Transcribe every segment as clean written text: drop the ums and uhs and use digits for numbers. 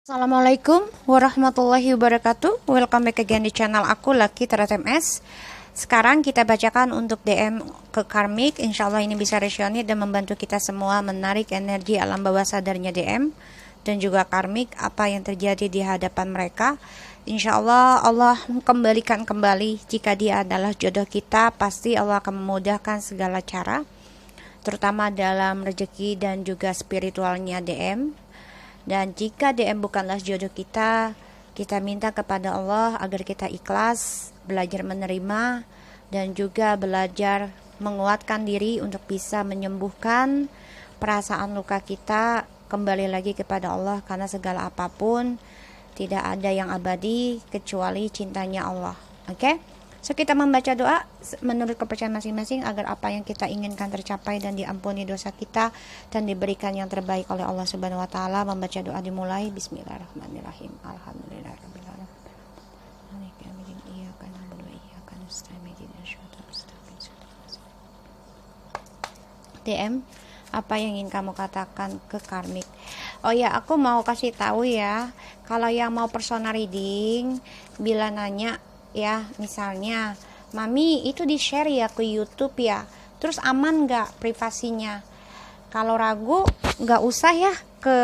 Assalamualaikum warahmatullahi wabarakatuh. Welcome back again di channel aku Lucky Tarot MS. Sekarang kita bacakan untuk DM ke karmik. Insya Allah ini bisa resonate dan membantu kita semua menarik energi alam bawah sadarnya DM dan juga karmik apa yang terjadi di hadapan mereka. Insya Allah Allah kembalikan kembali. Jika dia adalah jodoh kita, pasti Allah akan memudahkan segala cara, terutama dalam rezeki dan juga spiritualnya DM. Dan jika DM bukanlah jodoh kita, kita minta kepada Allah agar kita ikhlas, belajar menerima, dan juga belajar menguatkan diri untuk bisa menyembuhkan perasaan luka kita kembali lagi kepada Allah. Karena segala apapun tidak ada yang abadi kecuali cintanya Allah. Oke? So kita membaca doa menurut kepercayaan masing-masing agar apa yang kita inginkan tercapai dan diampuni dosa kita dan diberikan yang terbaik oleh Allah Subhanahu wa taala. Membaca doa dimulai. Bismillahirrahmanirrahim. Alhamdulillahirabbil alamin. DM, apa yang ingin kamu katakan ke karmik? Oh ya, aku mau kasih tahu ya, kalau yang mau personal reading, bila nanya ya, misalnya Mami itu di share ya ke YouTube ya, terus aman gak privasinya? Kalau ragu gak usah ya ke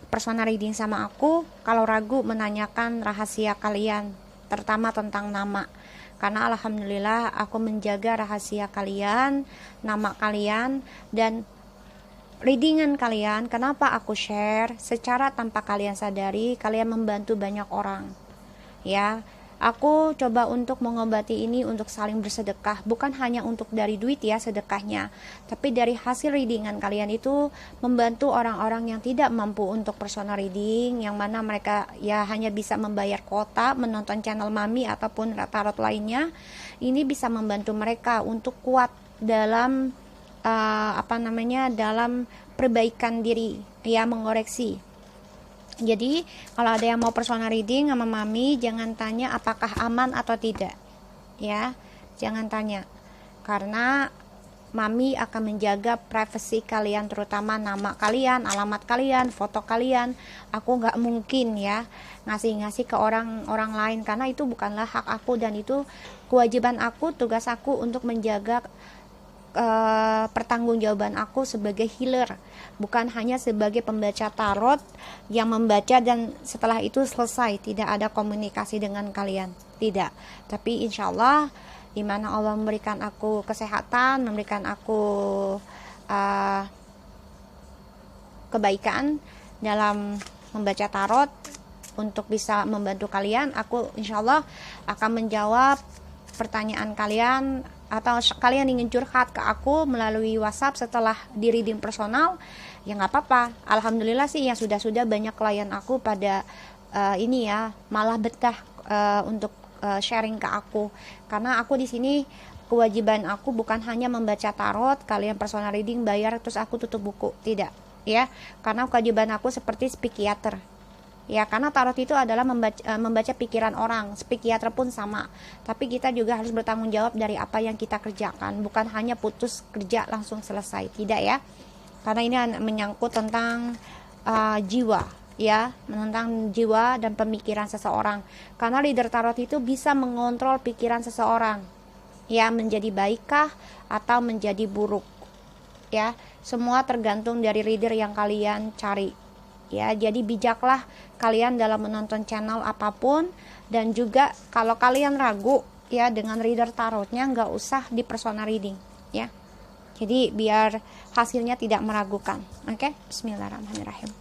personal reading sama aku. Kalau ragu menanyakan rahasia kalian, terutama tentang nama, karena alhamdulillah aku menjaga rahasia kalian, nama kalian, dan readingan kalian. Kenapa aku share? Secara tanpa kalian sadari, kalian membantu banyak orang. Ya, aku coba untuk mengobati ini untuk saling bersedekah, bukan hanya untuk dari duit ya sedekahnya, tapi dari hasil readingan kalian itu membantu orang-orang yang tidak mampu untuk personal reading, yang mana mereka ya hanya bisa membayar kuota menonton channel Mami ataupun tarot lainnya. Ini bisa membantu mereka untuk kuat dalam dalam perbaikan diri ya, mengoreksi. Jadi kalau ada yang mau personal reading sama Mami, jangan tanya apakah aman atau tidak ya, jangan tanya, karena Mami akan menjaga privasi kalian, terutama nama kalian, alamat kalian, foto kalian. Aku nggak mungkin ya ngasih ke orang lain, karena itu bukanlah hak aku, dan itu kewajiban aku, tugas aku untuk menjaga pertanggungjawaban aku sebagai healer, bukan hanya sebagai pembaca tarot yang membaca dan setelah itu selesai, tidak ada komunikasi dengan kalian, tidak. Tapi insya Allah dimana Allah memberikan aku kesehatan, memberikan aku kebaikan dalam membaca tarot untuk bisa membantu kalian, aku insya Allah akan menjawab pertanyaan kalian, atau kalian ingin curhat ke aku melalui WhatsApp setelah di reading personal, ya nggak apa-apa. Alhamdulillah sih yang sudah banyak klien aku pada ini ya malah betah untuk sharing ke aku, karena aku di sini kewajiban aku bukan hanya membaca tarot, kalian personal reading bayar terus aku tutup buku, tidak ya, karena kewajiban aku seperti psikiater ya, karena tarot itu adalah membaca pikiran orang. Psikiater pun sama, tapi kita juga harus bertanggung jawab dari apa yang kita kerjakan, bukan hanya putus kerja langsung selesai, tidak ya, karena ini menyangkut tentang jiwa ya, tentang jiwa dan pemikiran seseorang. Karena leader tarot itu bisa mengontrol pikiran seseorang ya, menjadi baikkah atau menjadi buruk ya, semua tergantung dari reader yang kalian cari ya. Jadi bijaklah kalian dalam menonton channel apapun, dan juga kalau kalian ragu ya dengan reader tarotnya, nggak usah di personal reading ya, jadi biar hasilnya tidak meragukan. Oke? Bismillahirrahmanirrahim.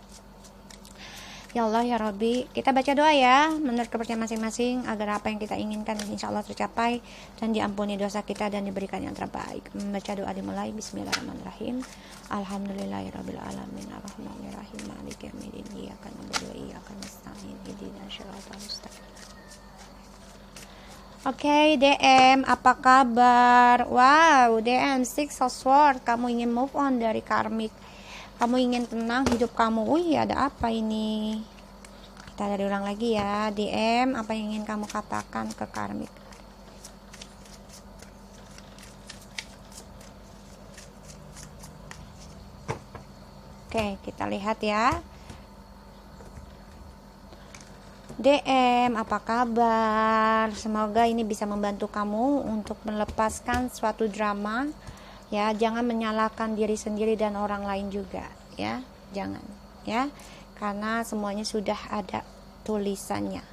Ya Allah ya Rabbi, kita baca doa ya menurut kepercayaan masing-masing agar apa yang kita inginkan insya Allah tercapai dan diampuni dosa kita dan diberikan yang terbaik. Membaca doa dimulai. Bismillahirrahmanirrahim. Alhamdulillahirabbil alamin arrahmanirrahim maliki yaumiddin iyyaka na'budu wa iyyaka nasta'in ihdinas siratal mustaqim. Oke, DM, apa kabar? Wow, DM Six of Swords, kamu ingin move on dari karmik, kamu ingin tenang hidup kamu. Wih, ada apa ini? Kita dari ulang lagi ya. DM, apa yang ingin kamu katakan ke karmik? Oke, kita lihat ya. DM, apa kabar? Semoga ini bisa membantu kamu untuk melepaskan suatu drama. Ya, jangan menyalahkan diri sendiri dan orang lain juga, ya. Jangan, ya. Karena semuanya sudah ada tulisannya.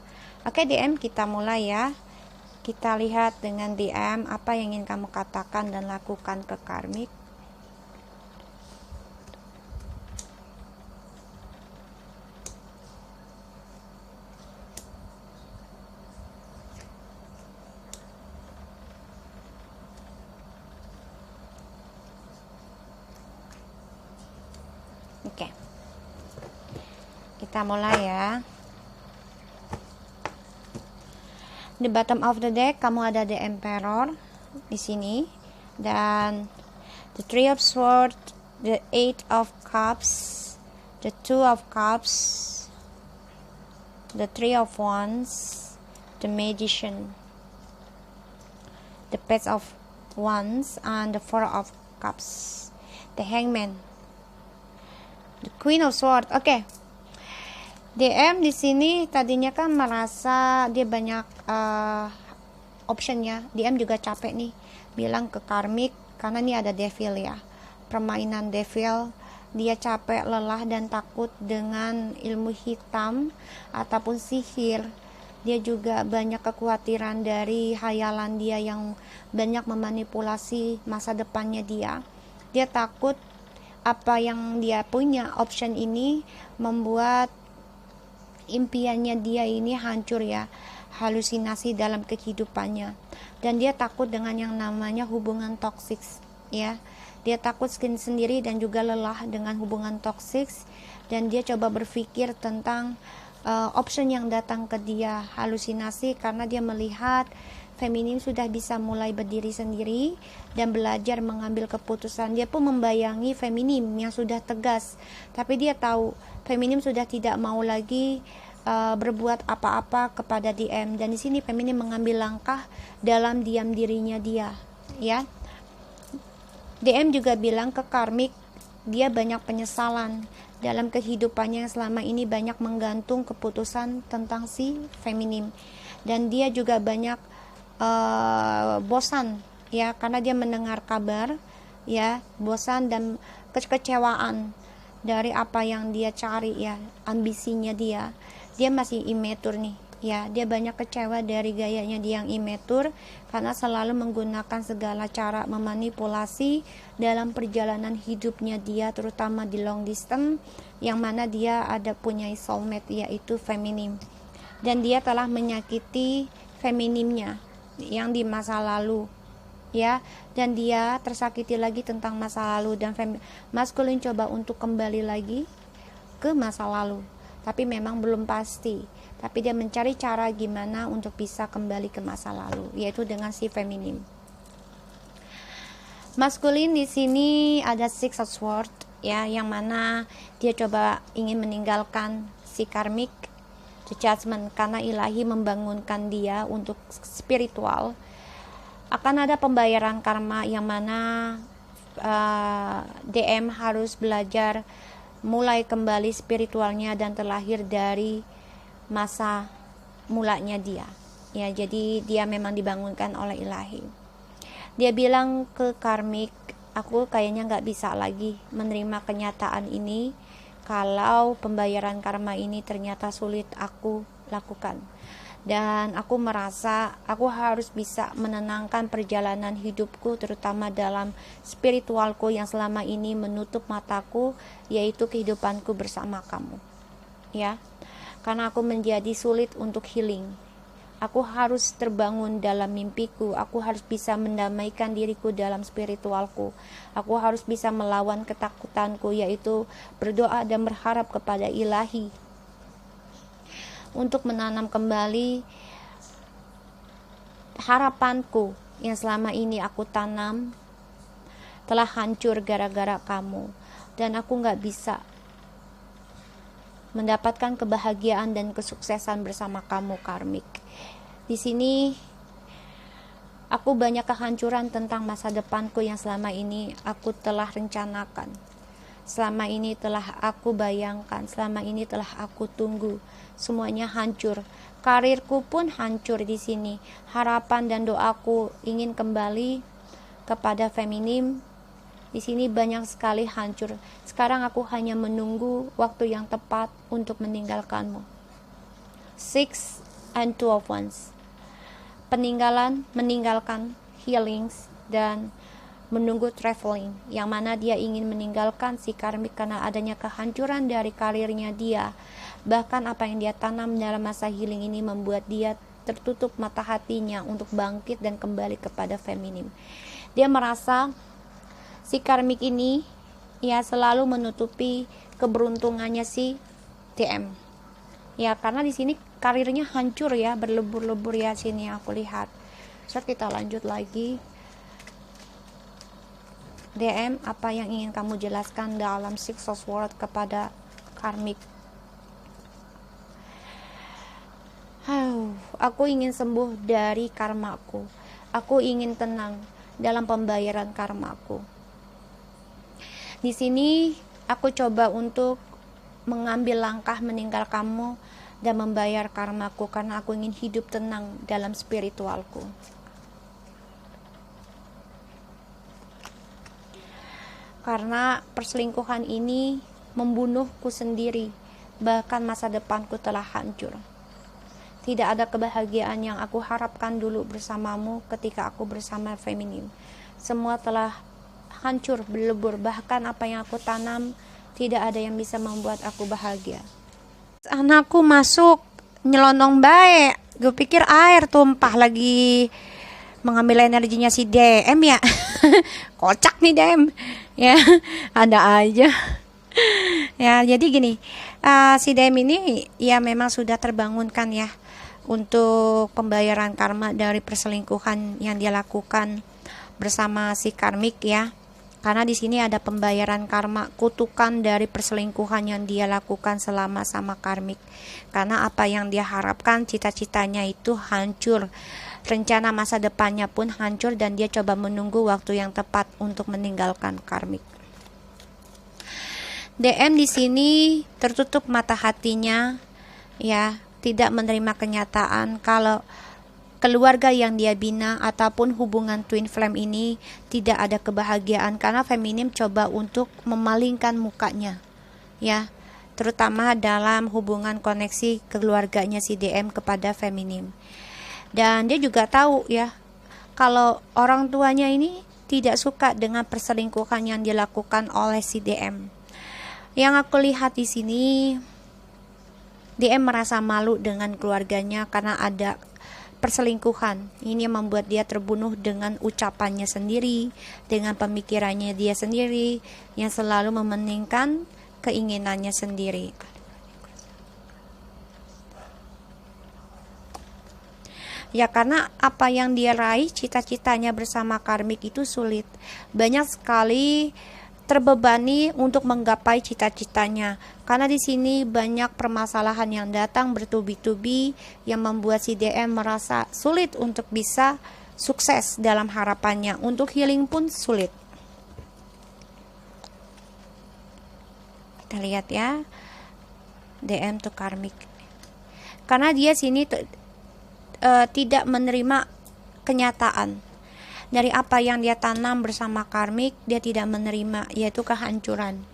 Oke, DM, kita mulai ya. Kita lihat dengan DM apa yang ingin kamu katakan dan lakukan ke karmik. Oke. Kita mulai ya. Di bottom of the deck kamu ada the Emperor di sini, dan the Three of Swords, the Eight of Cups, the Two of Cups, the Three of Wands, the Magician, the Page of Wands, and the Four of Cups, the Hangman, the Queen of Swords. Oke. DM di sini tadinya kan merasa dia banyak optionnya. DM juga capek nih bilang ke karmik, karena ini ada devil ya, permainan devil. Dia capek, lelah, dan takut dengan ilmu hitam ataupun sihir. Dia juga banyak kekhawatiran dari hayalan dia yang banyak memanipulasi masa depannya dia. Dia takut apa yang dia punya, option ini membuat impiannya dia ini hancur ya, halusinasi dalam kehidupannya. Dan dia takut dengan yang namanya hubungan toksik ya. Dia takut sendiri dan juga lelah dengan hubungan toksik, dan dia coba berpikir tentang option yang datang ke dia, halusinasi, karena dia melihat feminim sudah bisa mulai berdiri sendiri dan belajar mengambil keputusan. Dia pun membayangi feminim yang sudah tegas, tapi dia tahu feminim sudah tidak mau lagi berbuat apa-apa kepada DM, dan di sini feminim mengambil langkah dalam diam dirinya dia ya. DM juga bilang ke karmik dia banyak penyesalan dalam kehidupannya yang selama ini banyak menggantung keputusan tentang si feminim, dan dia juga banyak bosan ya, karena dia mendengar kabar ya, bosan dan kekecewaan dari apa yang dia cari ya, ambisinya dia masih imetur nih ya. Dia banyak kecewa dari gayanya dia yang imetur, karena selalu menggunakan segala cara memanipulasi dalam perjalanan hidupnya dia, terutama di long distance, yang mana dia ada punya soulmate yaitu feminim, dan dia telah menyakiti feminimnya yang di masa lalu ya, dan dia tersakiti lagi tentang masa lalu, dan maskulin coba untuk kembali lagi ke masa lalu, tapi memang belum pasti. Tapi dia mencari cara gimana untuk bisa kembali ke masa lalu, yaitu dengan si feminim. Maskulin di sini ada Six of Swords ya, yang mana dia coba ingin meninggalkan si karmik, the judgment, karena ilahi membangunkan dia untuk spiritual. Akan ada pembayaran karma yang mana DM harus belajar mulai kembali spiritualnya dan terlahir dari masa mulanya dia ya. Jadi dia memang dibangunkan oleh ilahi. Dia bilang ke karmik, aku kayaknya gak bisa lagi menerima kenyataan ini kalau pembayaran karma ini ternyata sulit aku lakukan, dan aku merasa aku harus bisa menenangkan perjalanan hidupku, terutama dalam spiritualku yang selama ini menutup mataku, yaitu kehidupanku bersama kamu ya. Karena aku menjadi sulit untuk healing. Aku harus terbangun dalam mimpiku. Aku harus bisa mendamaikan diriku dalam spiritualku. Aku harus bisa melawan ketakutanku, yaitu berdoa dan berharap kepada ilahi untuk menanam kembali harapanku yang selama ini aku tanam telah hancur gara-gara kamu, dan aku gak bisa mendapatkan kebahagiaan dan kesuksesan bersama kamu karmik. Di sini aku banyak kehancuran tentang masa depanku yang selama ini aku telah rencanakan. selama ini telah aku bayangkan, selama ini telah aku tunggu, semuanya hancur. Karirku pun hancur di sini. Harapan dan doaku ingin kembali kepada feminim. Di sini banyak sekali hancur. Sekarang aku hanya menunggu waktu yang tepat untuk meninggalkanmu. 6 and 12 Wands. Peninggalan, meninggalkan, healings, dan menunggu traveling, yang mana dia ingin meninggalkan si karmik karena adanya kehancuran dari karirnya dia. Bahkan apa yang dia tanam dalam masa healing ini membuat dia tertutup mata hatinya untuk bangkit dan kembali kepada feminim. Dia merasa si karmik ini ya selalu menutupi keberuntungannya si DM. Ya, karena di sini karirnya hancur ya, berlebur-lebur ya sini aku lihat. So kita lanjut lagi. DM, apa yang ingin kamu jelaskan dalam Six of Swords kepada karmik? Aku ingin sembuh dari karmaku. Aku ingin tenang dalam pembayaran karmaku. Di sini aku coba untuk mengambil langkah meninggal kamu dan membayar karmaku karena aku ingin hidup tenang dalam spiritualku. Karena perselingkuhan ini membunuhku sendiri, bahkan masa depanku telah hancur. Tidak ada kebahagiaan yang aku harapkan dulu bersamamu ketika aku bersama feminim. Semua telah hancur, berlebur, bahkan apa yang aku tanam tidak ada yang bisa membuat aku bahagia. Anakku masuk nyelonong baik, gue pikir air tumpah lagi mengambil energinya si DM ya. Kocak nih DM ya, ada aja ya. Jadi gini, si DM ini ya memang sudah terbangunkan ya untuk pembayaran karma dari perselingkuhan yang dia lakukan bersama si karmik ya. Karena di sini ada pembayaran karma, kutukan dari perselingkuhan yang dia lakukan selama sama karmik. Karena apa yang dia harapkan, cita-citanya itu hancur. Rencana masa depannya pun hancur dan dia coba menunggu waktu yang tepat untuk meninggalkan karmik. DM di sini tertutup mata hatinya ya, tidak menerima kenyataan kalau keluarga yang dia bina ataupun hubungan twin flame ini tidak ada kebahagiaan karena feminim coba untuk memalingkan mukanya ya, terutama dalam hubungan koneksi keluarganya si DM kepada feminim. Dan dia juga tahu ya kalau orang tuanya ini tidak suka dengan perselingkuhan yang dilakukan oleh si DM. Yang aku lihat di sini, DM merasa malu dengan keluarganya karena ada perselingkuhan. Ini yang membuat dia terbunuh dengan ucapannya sendiri, dengan pemikirannya dia sendiri yang selalu mementingkan keinginannya sendiri. Ya karena apa yang dia raih, cita-citanya bersama karmik itu sulit. Banyak sekali terbebani untuk menggapai cita-citanya. Karena di sini banyak permasalahan yang datang bertubi-tubi yang membuat si DM merasa sulit untuk bisa sukses dalam harapannya. Untuk healing pun sulit. Kita lihat ya, DM to karmik. Karena dia sini tidak menerima kenyataan dari apa yang dia tanam bersama karmik, dia tidak menerima, yaitu kehancuran.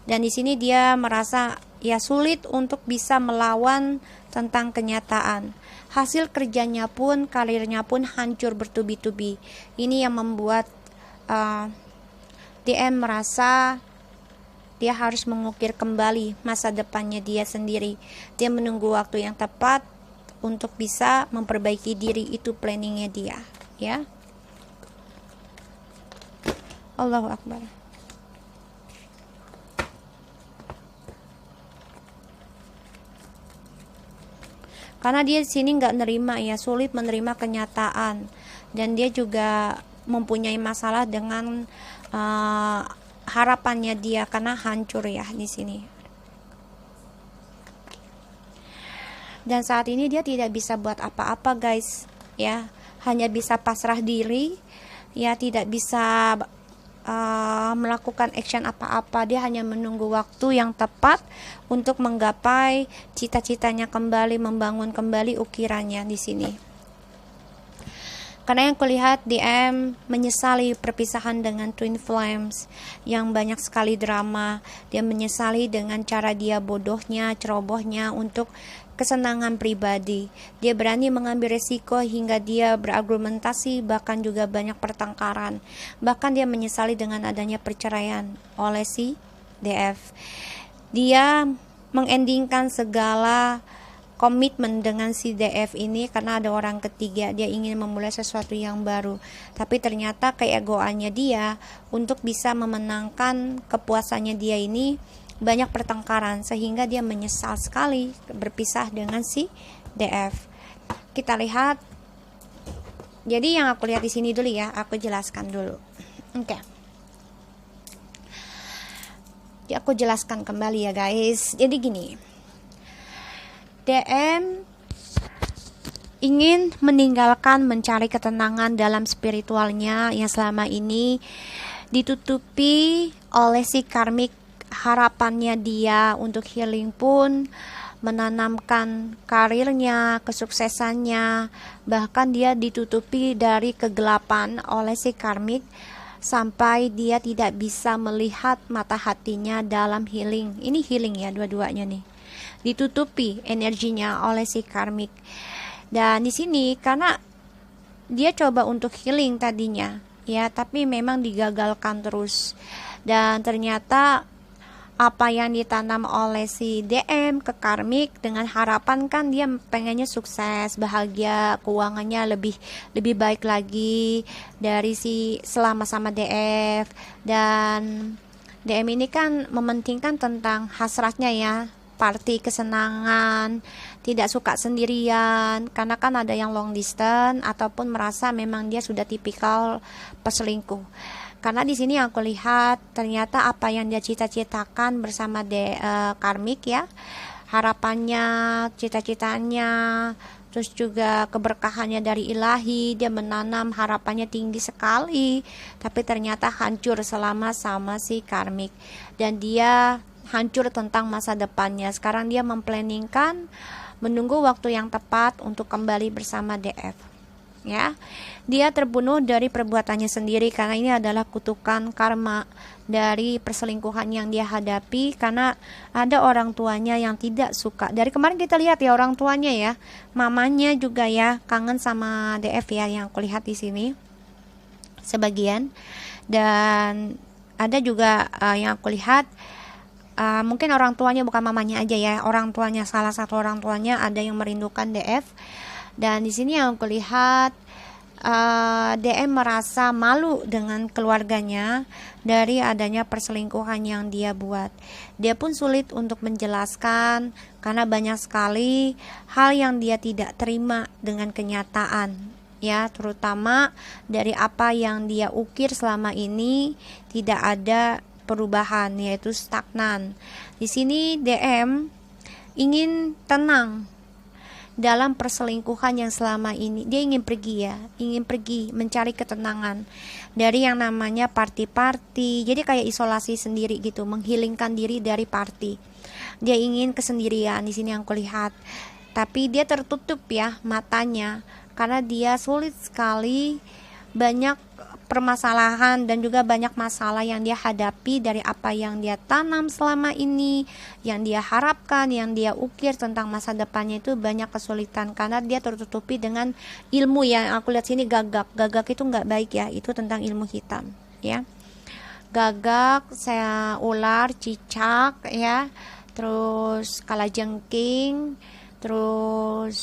Dan di sini dia merasa ya sulit untuk bisa melawan tentang kenyataan. Hasil kerjanya pun, karirnya pun hancur bertubi-tubi. Ini yang membuat DM merasa dia harus mengukir kembali masa depannya dia sendiri. Dia menunggu waktu yang tepat untuk bisa memperbaiki diri, itu planningnya dia ya. Allahu Akbar. Karena dia di sini nggak nerima ya, sulit menerima kenyataan, dan dia juga mempunyai masalah dengan harapannya dia karena hancur ya di sini. Dan saat ini dia tidak bisa buat apa-apa guys ya, hanya bisa pasrah diri ya, tidak bisa melakukan action apa-apa. Dia hanya menunggu waktu yang tepat untuk menggapai cita-citanya kembali, membangun kembali ukirannya di sini. Karena yang kulihat DM menyesali perpisahan dengan Twin Flames yang banyak sekali drama. Dia menyesali dengan cara dia bodohnya, cerobohnya untuk kesenangan pribadi. Dia berani mengambil resiko hingga dia berargumentasi, bahkan juga banyak pertengkaran. Bahkan dia menyesali dengan adanya perceraian oleh si DF. Dia mengendingkan segala komitmen dengan si DF ini karena ada orang ketiga. Dia ingin memulai sesuatu yang baru, tapi ternyata keegoannya dia untuk bisa memenangkan kepuasannya dia ini banyak pertengkaran, sehingga dia menyesal sekali berpisah dengan si DF. Kita lihat. Jadi yang aku lihat di sini dulu ya, aku jelaskan dulu. Oke. Jadi aku jelaskan kembali ya guys. Jadi gini, DM ingin meninggalkan mencari ketenangan dalam spiritualnya yang selama ini ditutupi oleh si karmik. Harapannya dia untuk healing pun menanamkan karirnya, kesuksesannya, bahkan dia ditutupi dari kegelapan oleh si karmik sampai dia tidak bisa melihat mata hatinya dalam healing. Ini healing ya dua-duanya nih. Ditutupi energinya oleh si karmik. Dan di sini karena dia coba untuk healing tadinya ya, tapi memang digagalkan terus. Dan ternyata apa yang ditanam oleh si DM ke karmik dengan harapan kan dia pengennya sukses, bahagia, keuangannya lebih baik lagi dari si selama sama DF. Dan DM ini kan mementingkan tentang hasratnya ya, party, kesenangan, tidak suka sendirian, karena kan ada yang long distance ataupun merasa memang dia sudah tipikal peselingkuh. Karena di sini yang aku lihat ternyata apa yang dia cita-citakan bersama karmik ya, harapannya, cita-citanya, terus juga keberkahannya dari ilahi, dia menanam harapannya tinggi sekali, tapi ternyata hancur selama sama si karmik. Dan dia hancur tentang masa depannya. Sekarang dia memplanningkan menunggu waktu yang tepat untuk kembali bersama DF. Ya, dia terbunuh dari perbuatannya sendiri karena ini adalah kutukan karma dari perselingkuhan yang dia hadapi, karena ada orang tuanya yang tidak suka. Dari kemarin kita lihat ya orang tuanya ya, mamanya juga ya kangen sama DF ya, yang aku lihat di sini sebagian. Dan ada juga yang aku lihat mungkin orang tuanya bukan mamanya aja ya, orang tuanya, salah satu orang tuanya ada yang merindukan DF. Dan di sini yang aku lihat DM merasa malu dengan keluarganya dari adanya perselingkuhan yang dia buat. Dia pun sulit untuk menjelaskan karena banyak sekali hal yang dia tidak terima dengan kenyataan ya, terutama dari apa yang dia ukir selama ini tidak ada perubahan, yaitu stagnan. Di sini DM ingin tenang dalam perselingkuhan yang selama ini. Dia ingin pergi ya, ingin pergi mencari ketenangan dari yang namanya party-party. Jadi kayak isolasi sendiri gitu, menghilangkan diri dari party. Dia ingin kesendirian di sini yang kulihat. Tapi dia tertutup ya matanya karena dia sulit sekali, banyak permasalahan dan juga banyak masalah yang dia hadapi dari apa yang dia tanam selama ini, yang dia harapkan, yang dia ukir tentang masa depannya. Itu banyak kesulitan karena dia tertutupi dengan ilmu yang aku lihat sini. Gagak itu nggak baik ya, itu tentang ilmu hitam ya. Gagak, ular, cicak ya, terus kalajengking, terus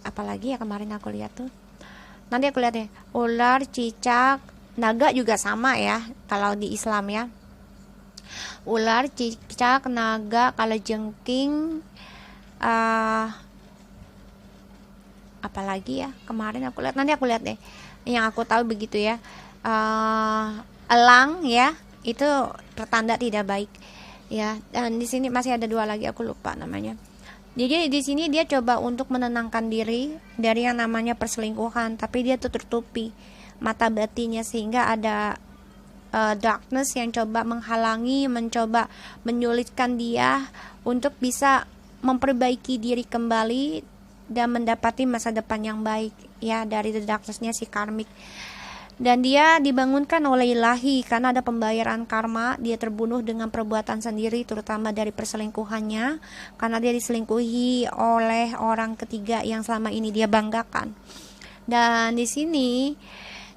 apalagi ya kemarin aku lihat tuh, nanti aku lihat ya, ular, cicak, naga juga sama ya kalau di Islam ya. Ular, cicak, naga, kalajengking, apalagi ya kemarin aku lihat, nanti aku lihat deh. Yang aku tahu begitu ya. Elang ya, itu pertanda tidak baik ya. Dan di sini masih ada dua lagi, aku lupa namanya. Jadi di sini dia coba untuk menenangkan diri dari yang namanya perselingkuhan, tapi dia tuh tertutupi mata batinnya sehingga ada darkness yang coba menghalangi, mencoba menyulitkan dia untuk bisa memperbaiki diri kembali dan mendapati masa depan yang baik ya dari the darkness-nya si karmik. Dan dia dibangunkan oleh ilahi karena ada pembayaran karma. Dia terbunuh dengan perbuatan sendiri, terutama dari perselingkuhannya, karena dia diselingkuhi oleh orang ketiga yang selama ini dia banggakan. Dan di sini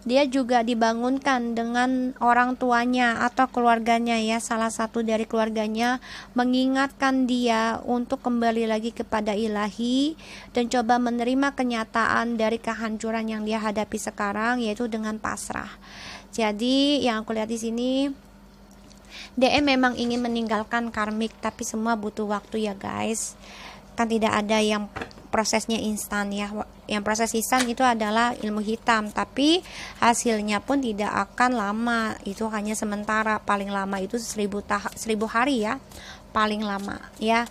dia juga dibangunkan dengan orang tuanya atau keluarganya ya, salah satu dari keluarganya mengingatkan dia untuk kembali lagi kepada ilahi dan coba menerima kenyataan dari kehancuran yang dia hadapi sekarang, yaitu dengan pasrah. Jadi yang aku lihat di sini, DM memang ingin meninggalkan karmik, tapi semua butuh waktu ya guys. Kan tidak ada yang prosesnya instan ya. Yang proses instan itu adalah ilmu hitam, tapi hasilnya pun tidak akan lama, itu hanya sementara. Paling lama itu 1000 hari ya, paling lama ya.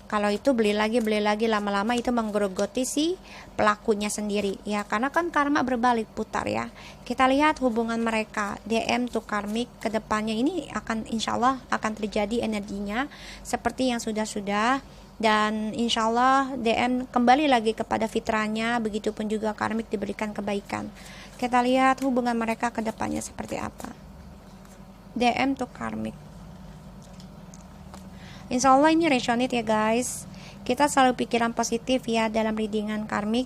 Kalau itu beli lagi lama-lama itu menggerogoti si pelakunya sendiri ya, karena kan karma berbalik putar ya. Kita lihat hubungan mereka DM to karmik kedepannya ini akan insyaallah akan terjadi energinya seperti yang sudah-sudah. Dan insya Allah DM kembali lagi kepada fitrahnya, begitupun juga karmik diberikan kebaikan. Kita lihat hubungan mereka ke depannya seperti apa. DM to karmik. Insya Allah ini resonate ya guys. Kita selalu pikiran positif ya dalam readingan karmik.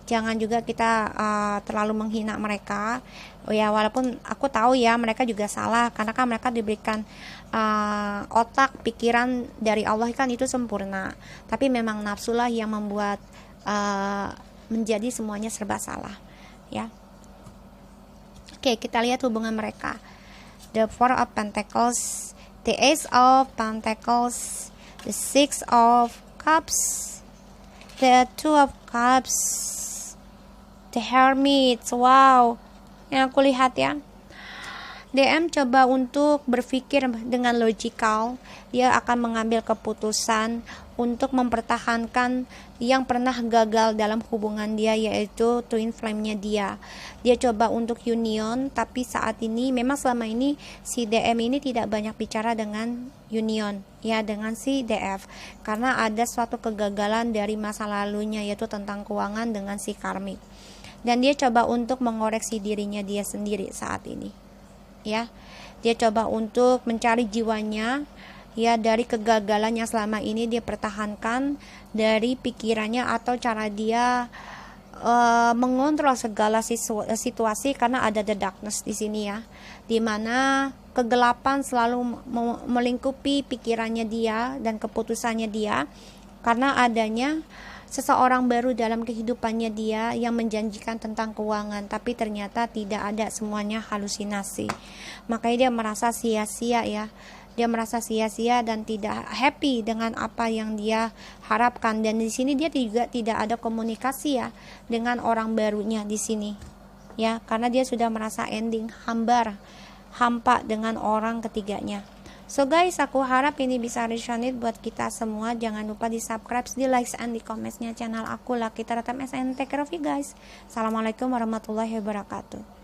Jangan juga kita terlalu menghina mereka. Oh ya, walaupun aku tahu ya mereka juga salah, karena kan mereka diberikan otak pikiran dari Allah kan itu sempurna, tapi memang nafsulah yang membuat menjadi semuanya serba salah ya. Oke, kita lihat hubungan mereka. The Four of Pentacles, the Ace of Pentacles, the Six of Cups, the Two of Cups, the Hermit. Wow, yang aku lihat ya, DM coba untuk berpikir dengan logikal. Dia akan mengambil keputusan untuk mempertahankan yang pernah gagal dalam hubungan dia, yaitu twin flame-nya dia. Dia coba untuk union, tapi saat ini memang selama ini si DM ini tidak banyak bicara dengan union ya, dengan si DF, karena ada suatu kegagalan dari masa lalunya, yaitu tentang keuangan dengan si karmik. Dan dia coba untuk mengoreksi dirinya dia sendiri saat ini ya. Dia coba untuk mencari jiwanya ya dari kegagalan yang selama ini dia pertahankan, dari pikirannya atau cara dia mengontrol segala situasi, karena ada the darkness di sini ya, dimana kegelapan selalu melingkupi pikirannya dia dan keputusannya dia, karena adanya seseorang baru dalam kehidupannya dia yang menjanjikan tentang keuangan, tapi ternyata tidak ada, semuanya halusinasi. Makanya dia merasa sia-sia ya. Dia merasa sia-sia dan tidak happy dengan apa yang dia harapkan. Dan di sini dia juga tidak ada komunikasi ya dengan orang barunya di sini. Ya, karena dia sudah merasa ending, hampa dengan orang ketiganya. So guys, aku harap ini bisa resonate buat kita semua. Jangan lupa di subscribe, di likes, and di comments-nya channel aku lah. Kita Ratam SN. Take care of you guys. Assalamualaikum warahmatullahi wabarakatuh.